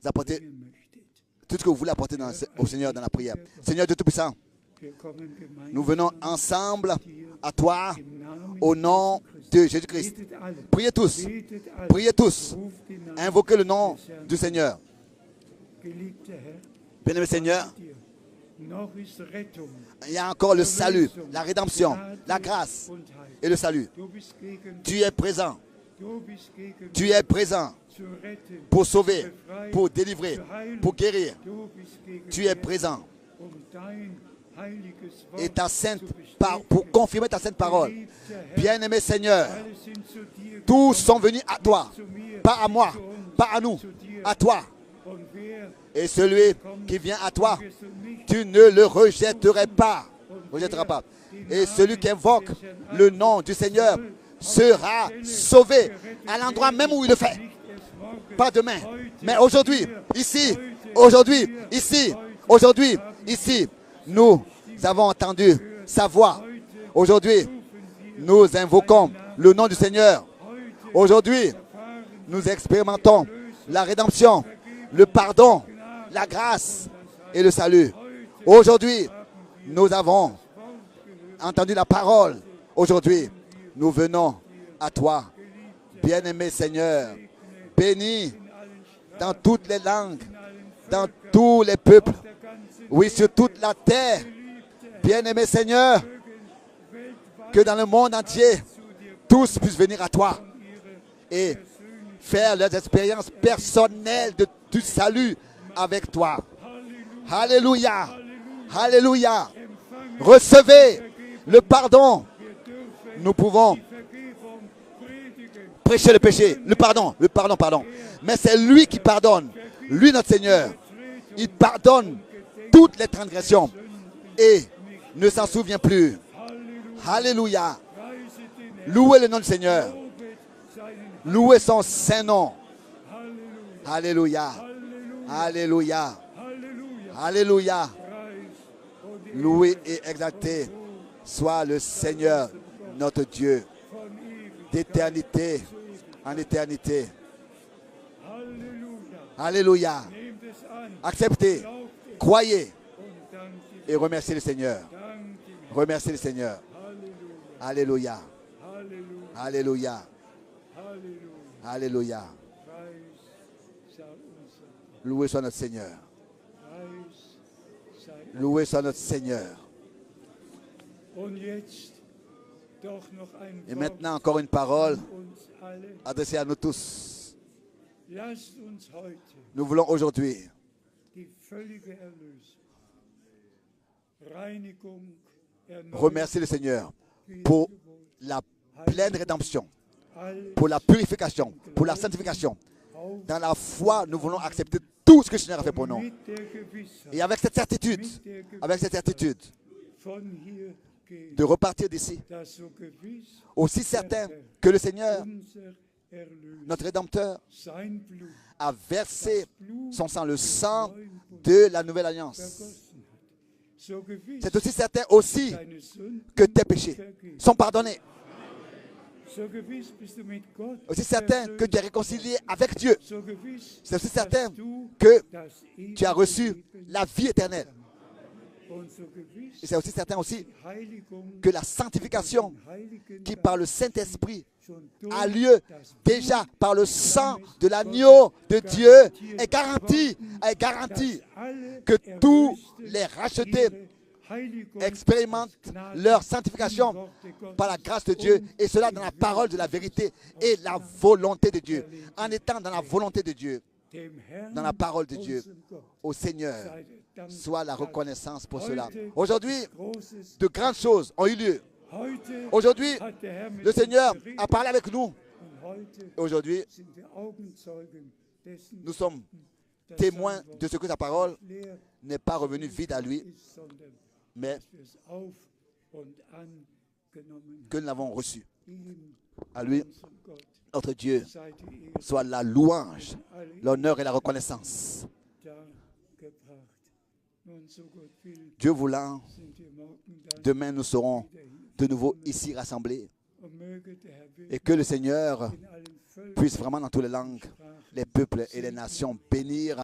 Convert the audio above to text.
apporter tout ce que vous voulez apporter au Seigneur dans la prière. Seigneur Dieu Tout-Puissant, nous venons ensemble à toi au nom de Jésus-Christ. Priez tous, invoquez le nom du Seigneur. Bien-aimé Seigneur, il y a encore le salut, la rédemption, la grâce et le salut. Tu es présent. Tu es présent pour sauver, pour délivrer, pour guérir. Tu es présent. Et pour confirmer ta sainte parole. Bien-aimé Seigneur, tous sont venus à toi, pas à moi, pas à nous, à toi. Et celui qui vient à toi, tu ne le rejetteras pas. Et celui qui invoque le nom du Seigneur sera sauvé à l'endroit même où il le fait. Pas demain, mais aujourd'hui, ici, nous avons entendu sa voix. Aujourd'hui, nous invoquons le nom du Seigneur. Aujourd'hui, nous expérimentons la rédemption, le pardon, la grâce et le salut. Aujourd'hui, nous avons entendu la parole. Aujourd'hui, nous venons à toi, bien-aimé Seigneur, béni dans toutes les langues, dans tous les peuples, oui, sur toute la terre. Bien-aimé Seigneur, que dans le monde entier, tous puissent venir à toi et faire leurs expériences personnelles du salut avec toi. Alléluia, alléluia. Recevez le pardon. Nous pouvons prêcher le péché, le pardon. Mais c'est lui qui pardonne, lui notre Seigneur. Il pardonne toutes les transgressions et ne s'en souvient plus. Alléluia. Louez le nom du Seigneur. Louez son saint nom. Alléluia. Alléluia. Alléluia. Loué et exalté soit le Seigneur, notre Dieu, d'éternité en éternité. Alléluia. Acceptez, croyez et remerciez le Seigneur. Remerciez le Seigneur. Alléluia. Alléluia. Alléluia. Loué soit notre Seigneur. Loué soit notre Seigneur. Et maintenant, encore une parole adressée à nous tous. Nous voulons aujourd'hui remercier le Seigneur pour la pleine rédemption, pour la purification, pour la sanctification. Dans la foi, nous voulons accepter tout ce que le Seigneur a fait pour nous. Et avec cette certitude, de repartir d'ici, aussi certain que le Seigneur, notre Rédempteur, a versé son sang, le sang de la nouvelle alliance. C'est aussi certain aussi que tes péchés sont pardonnés. Aussi certain que tu es réconcilié avec Dieu. C'est aussi certain que tu as reçu la vie éternelle. Et c'est aussi certain aussi que la sanctification qui par le Saint-Esprit a lieu déjà par le sang de l'agneau de Dieu est garantie que tous les rachetés expérimentent leur sanctification par la grâce de Dieu, et cela dans la parole de la vérité et la volonté de Dieu. En étant dans la volonté de Dieu, dans la parole de Dieu, au Seigneur soit la reconnaissance pour cela. Aujourd'hui, de grandes choses ont eu lieu. Aujourd'hui, le Seigneur a parlé avec nous. Aujourd'hui, nous sommes témoins de ce que sa parole n'est pas revenue vide à lui, mais que nous l'avons reçu. À lui, notre Dieu, soit la louange, l'honneur et la reconnaissance. Dieu voulant, demain nous serons de nouveau ici rassemblés, et que le Seigneur puisse vraiment dans toutes les langues les peuples et les nations bénir